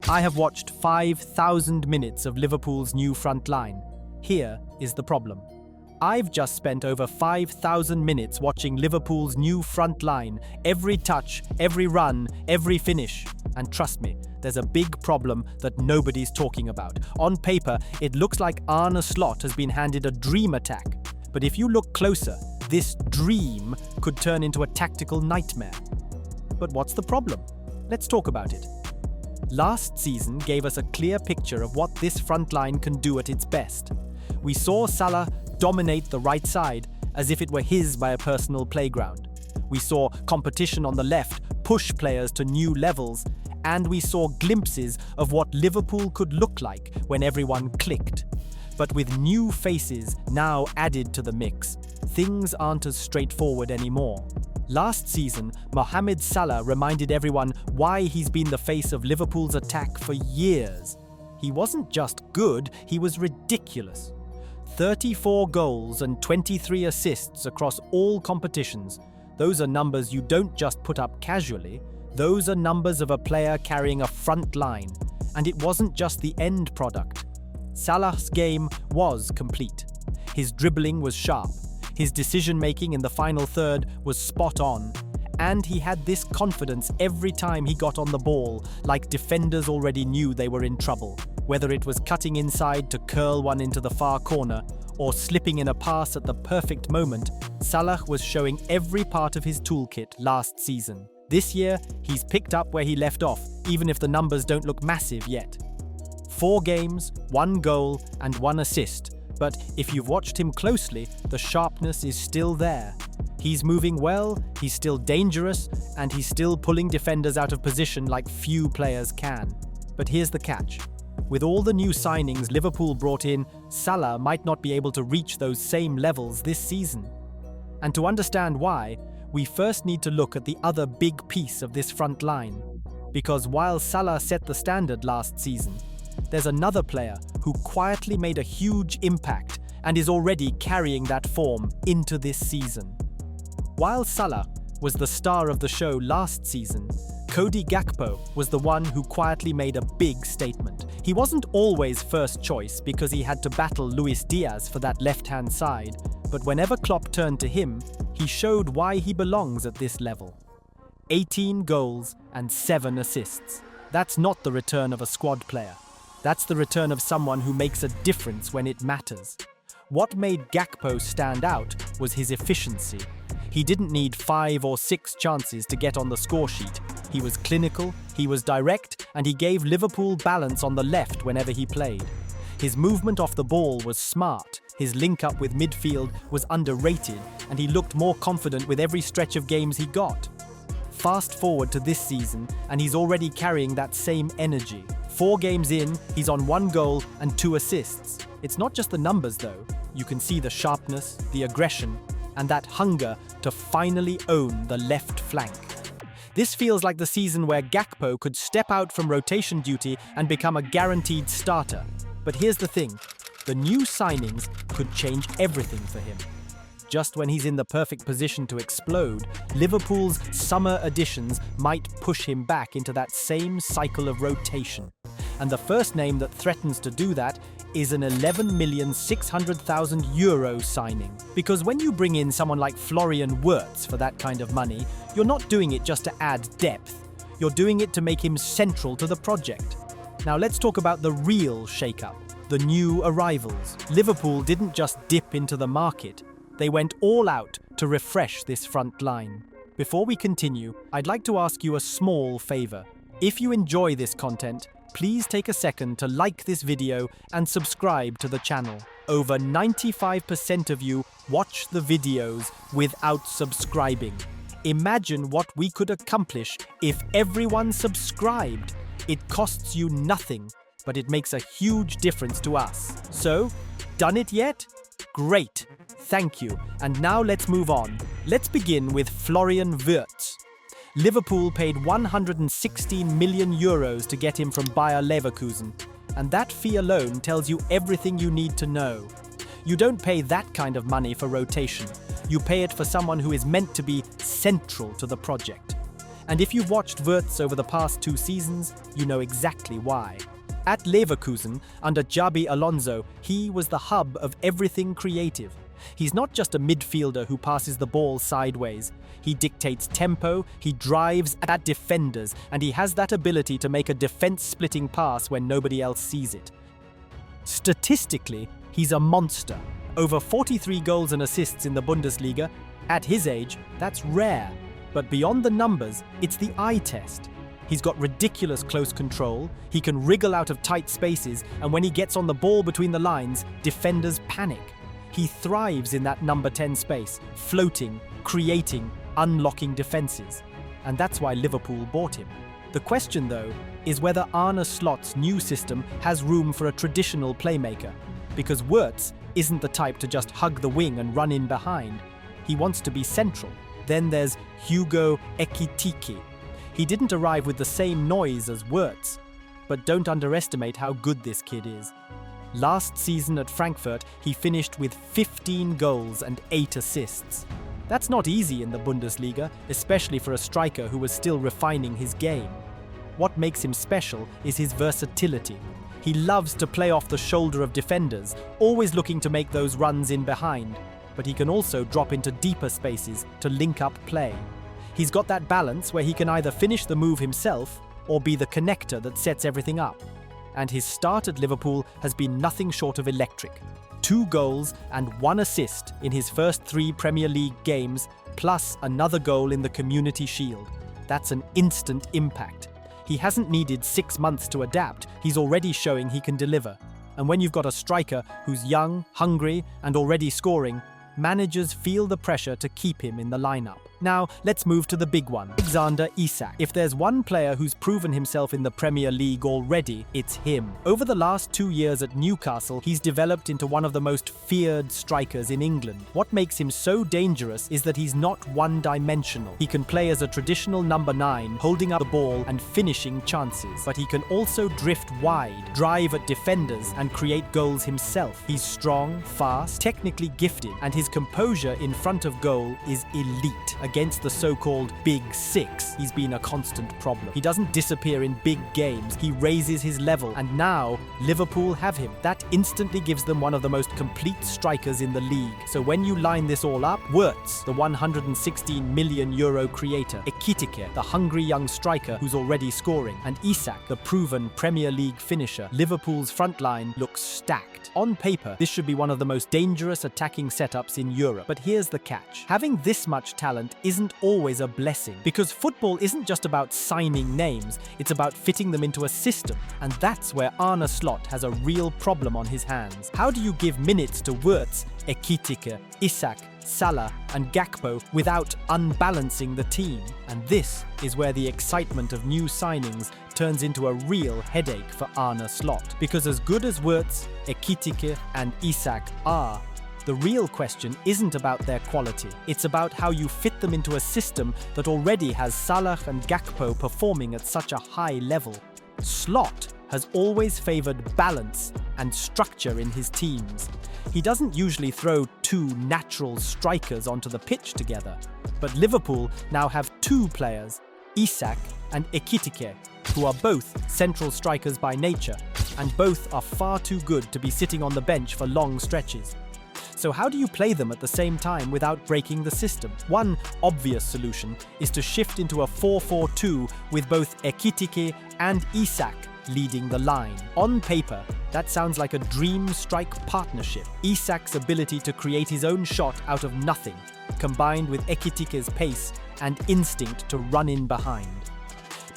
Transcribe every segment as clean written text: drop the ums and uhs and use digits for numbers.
I have watched 5,000 minutes of Liverpool's new front line. Here is the problem. I've just spent over 5,000 minutes watching Liverpool's new front line, every touch, every run, every finish. And trust me, there's a big problem that nobody's talking about. On paper, it looks like Arne Slot has been handed a dream attack. But if you look closer, this dream could turn into a tactical nightmare. But what's the problem? Let's talk about it. Last season gave us a clear picture of what this front line can do at its best. We saw Salah dominate the right side as if it were his by a personal playground. We saw competition on the left push players to new levels, and we saw glimpses of what Liverpool could look like when everyone clicked. But with new faces now added to the mix, things aren't as straightforward anymore. Last season, Mohamed Salah reminded everyone why he's been the face of Liverpool's attack for years. He wasn't just good, he was ridiculous. 34 goals and 23 assists across all competitions. Those are numbers you don't just put up casually. Those are numbers of a player carrying a front line. And it wasn't just the end product. Salah's game was complete. His dribbling was sharp. His decision-making in the final third was spot on. And he had this confidence every time he got on the ball, like defenders already knew they were in trouble. Whether it was cutting inside to curl one into the far corner, or slipping in a pass at the perfect moment, Salah was showing every part of his toolkit last season. This year, he's picked up where he left off, even if the numbers don't look massive yet. 4 games, 1 goal, and 1 assist. But if you've watched him closely, the sharpness is still there. He's moving well, he's still dangerous, and he's still pulling defenders out of position like few players can. But here's the catch. With all the new signings Liverpool brought in, Salah might not be able to reach those same levels this season. And to understand why, we first need to look at the other big piece of this front line. Because while Salah set the standard last season, there's another player who quietly made a huge impact and is already carrying that form into this season. While Salah was the star of the show last season, Cody Gakpo was the one who quietly made a big statement. He wasn't always first choice because he had to battle Luis Diaz for that left-hand side, but whenever Klopp turned to him, he showed why he belongs at this level. 18 goals and 7 assists. That's not the return of a squad player. That's the return of someone who makes a difference when it matters. What made Gakpo stand out was his efficiency. He didn't need 5 or 6 chances to get on the score sheet. He was clinical, he was direct, and he gave Liverpool balance on the left whenever he played. His movement off the ball was smart, his link-up with midfield was underrated, and he looked more confident with every stretch of games he got. Fast forward to this season, and he's already carrying that same energy. 4 games in, he's on 1 goal and 2 assists. It's not just the numbers though. You can see the sharpness, the aggression, and that hunger to finally own the left flank. This feels like the season where Gakpo could step out from rotation duty and become a guaranteed starter. But here's the thing, the new signings could change everything for him. Just when he's in the perfect position to explode, Liverpool's summer additions might push him back into that same cycle of rotation. And the first name that threatens to do that is an €11,600,000 signing. Because when you bring in someone like Florian Wirtz for that kind of money, you're not doing it just to add depth. You're doing it to make him central to the project. Now let's talk about the real shake-up, the new arrivals. Liverpool didn't just dip into the market. They went all out to refresh this front line. Before we continue, I'd like to ask you a small favor. If you enjoy this content, please take a second to like this video and subscribe to the channel. Over 95% of you watch the videos without subscribing. Imagine what we could accomplish if everyone subscribed. It costs you nothing, but it makes a huge difference to us. So, done it yet? Great, thank you. And now let's move on. Let's begin with Florian Wirtz. Liverpool paid €116 million to get him from Bayer Leverkusen, and that fee alone tells you everything you need to know. You don't pay that kind of money for rotation. You pay it for someone who is meant to be central to the project. And if you've watched Wirtz over the past 2 seasons, you know exactly why. At Leverkusen, under Xabi Alonso, he was the hub of everything creative. He's not just a midfielder who passes the ball sideways. He dictates tempo, he drives at defenders, and he has that ability to make a defense-splitting pass when nobody else sees it. Statistically, he's a monster. Over 43 goals and assists in the Bundesliga. At his age, that's rare. But beyond the numbers, it's the eye test. He's got ridiculous close control, he can wriggle out of tight spaces, and when he gets on the ball between the lines, defenders panic. He thrives in that number 10 space, floating, creating, unlocking defenses. And that's why Liverpool bought him. The question, though, is whether Arne Slot's new system has room for a traditional playmaker. Because Wirtz isn't the type to just hug the wing and run in behind. He wants to be central. Then there's Hugo Ekitike. He didn't arrive with the same noise as Wirtz, but don't underestimate how good this kid is. Last season at Frankfurt, he finished with 15 goals and 8 assists. That's not easy in the Bundesliga, especially for a striker who was still refining his game. What makes him special is his versatility. He loves to play off the shoulder of defenders, always looking to make those runs in behind, but he can also drop into deeper spaces to link up play. He's got that balance where he can either finish the move himself or be the connector that sets everything up. And his start at Liverpool has been nothing short of electric. 2 goals and 1 assist in his first 3 Premier League games, plus another goal in the Community Shield. That's an instant impact. He hasn't needed 6 months to adapt, he's already showing he can deliver. And when you've got a striker who's young, hungry, and already scoring, managers feel the pressure to keep him in the lineup. Now, let's move to the big one, Alexander Isak. If there's one player who's proven himself in the Premier League already, it's him. Over the last 2 years at Newcastle, he's developed into one of the most feared strikers in England. What makes him so dangerous is that he's not one-dimensional. He can play as a traditional number 9, holding up the ball and finishing chances. But he can also drift wide, drive at defenders, and create goals himself. He's strong, fast, technically gifted, and his composure in front of goal is elite. Against the so-called Big Six, he's been a constant problem. He doesn't disappear in big games, he raises his level, and now Liverpool have him. That instantly gives them one of the most complete strikers in the league. So when you line this all up, Wirtz, the €116 million creator, Ekitike, the hungry young striker who's already scoring, and Isak, the proven Premier League finisher, Liverpool's front line looks stacked. On paper, this should be one of the most dangerous attacking setups in Europe. But here's the catch. Having this much talent isn't always a blessing, because football isn't just about signing names, it's about fitting them into a system, and that's where Arne Slot has a real problem on his hands. How do you give minutes to Wirtz, Ekitike, Isak, Salah and Gakpo without unbalancing the team? And this is where the excitement of new signings turns into a real headache for Arne Slot. Because as good as Wirtz, Ekitike and Isak are, the real question isn't about their quality. It's about how you fit them into a system that already has Salah and Gakpo performing at such a high level. Slot has always favored balance and structure in his teams. He doesn't usually throw 2 natural strikers onto the pitch together. But Liverpool now have 2 players, Isak and Ekitike, who are both central strikers by nature, and both are far too good to be sitting on the bench for long stretches. So how do you play them at the same time without breaking the system? One obvious solution is to shift into a 4-4-2 with both Ekitike and Isak leading the line. On paper, that sounds like a dream strike partnership. Isak's ability to create his own shot out of nothing, combined with Ekitike's pace and instinct to run in behind.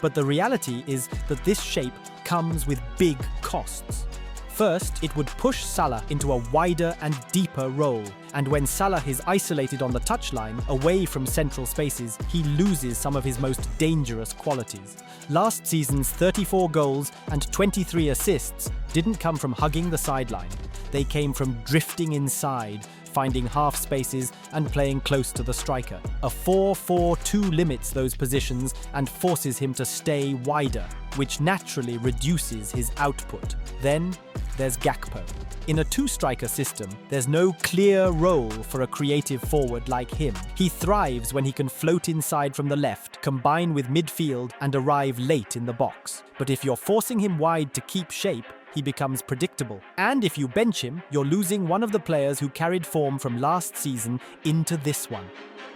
But the reality is that this shape comes with big costs. First, it would push Salah into a wider and deeper role, and when Salah is isolated on the touchline, away from central spaces, he loses some of his most dangerous qualities. Last season's 34 goals and 23 assists didn't come from hugging the sideline. They came from drifting inside, finding half spaces and playing close to the striker. A 4-4-2 limits those positions and forces him to stay wider, which naturally reduces his output. Then there's Gakpo. In a two-striker system, there's no clear role for a creative forward like him. He thrives when he can float inside from the left, combine with midfield, and arrive late in the box. But if you're forcing him wide to keep shape, he becomes predictable. And if you bench him, you're losing one of the players who carried form from last season into this one.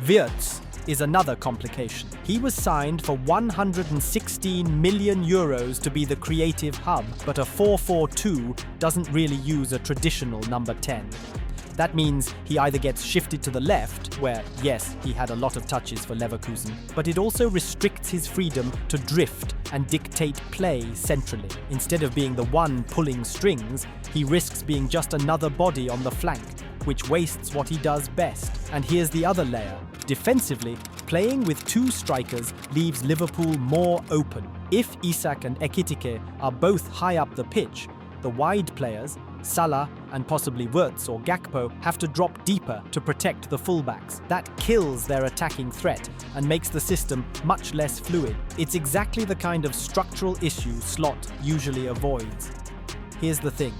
Wirtz is another complication. He was signed for 116 million euros to be the creative hub, but a 4-4-2 doesn't really use a traditional number 10. That means he either gets shifted to the left, where, yes, he had a lot of touches for Leverkusen, but it also restricts his freedom to drift and dictate play centrally. Instead of being the one pulling strings, he risks being just another body on the flank, which wastes what he does best. And here's the other layer. Defensively, playing with two strikers leaves Liverpool more open. If Isak and Ekitike are both high up the pitch, the wide players, Salah and possibly Wirtz or Gakpo, have to drop deeper to protect the fullbacks. That kills their attacking threat and makes the system much less fluid. It's exactly the kind of structural issue Slot usually avoids. Here's the thing.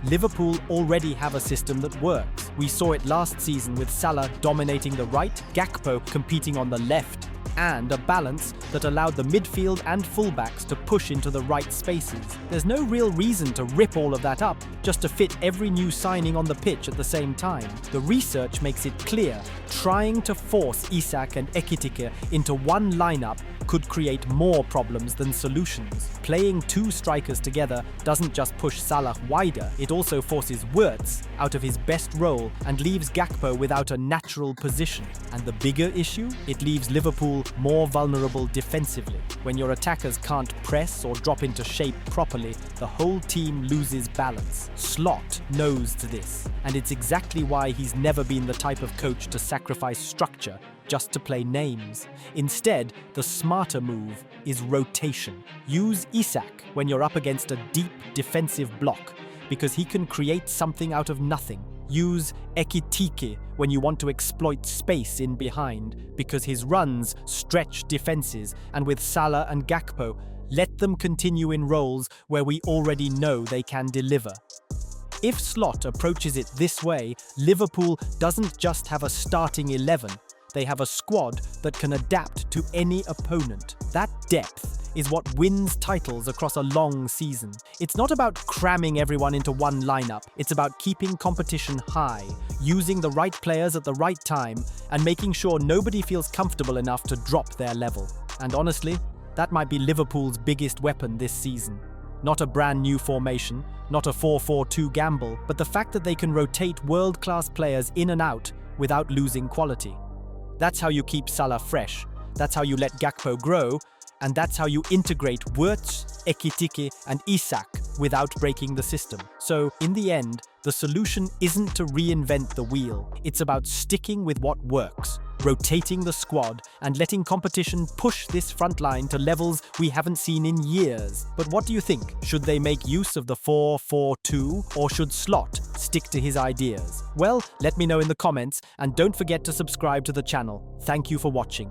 Liverpool already have a system that works. We saw it last season with Salah dominating the right, Gakpo competing on the left, and a balance that allowed the midfield and fullbacks to push into the right spaces. There's no real reason to rip all of that up just to fit every new signing on the pitch at the same time. The research makes it clear, trying to force Isak and Ekitike into one lineup could create more problems than solutions. Playing two strikers together doesn't just push Salah wider, it also forces Wirtz out of his best role and leaves Gakpo without a natural position. And the bigger issue? It leaves Liverpool more vulnerable defensively. When your attackers can't press or drop into shape properly, the whole team loses balance. Slot knows this, and it's exactly why he's never been the type of coach to sacrifice structure just to play names. Instead, the smarter move is rotation. Use Isak when you're up against a deep defensive block, because he can create something out of nothing. Use Ekitike when you want to exploit space in behind, because his runs stretch defenses, and with Salah and Gakpo, let them continue in roles where we already know they can deliver. If Slot approaches it this way, Liverpool doesn't just have a starting 11, they have a squad that can adapt to any opponent. That depth is what wins titles across a long season. It's not about cramming everyone into one lineup, it's about keeping competition high, using the right players at the right time, and making sure nobody feels comfortable enough to drop their level. And honestly, that might be Liverpool's biggest weapon this season. Not a brand new formation, not a 4-4-2 gamble, but the fact that they can rotate world-class players in and out without losing quality. That's how you keep Salah fresh, that's how you let Gakpo grow, and that's how you integrate Wirtz, Ekitike, and Isak without breaking the system. So, in the end, the solution isn't to reinvent the wheel. It's about sticking with what works, rotating the squad, and letting competition push this front line to levels we haven't seen in years. But what do you think? Should they make use of the 4-4-2, or should Slot stick to his ideas? Well, let me know in the comments, and don't forget to subscribe to the channel. Thank you for watching.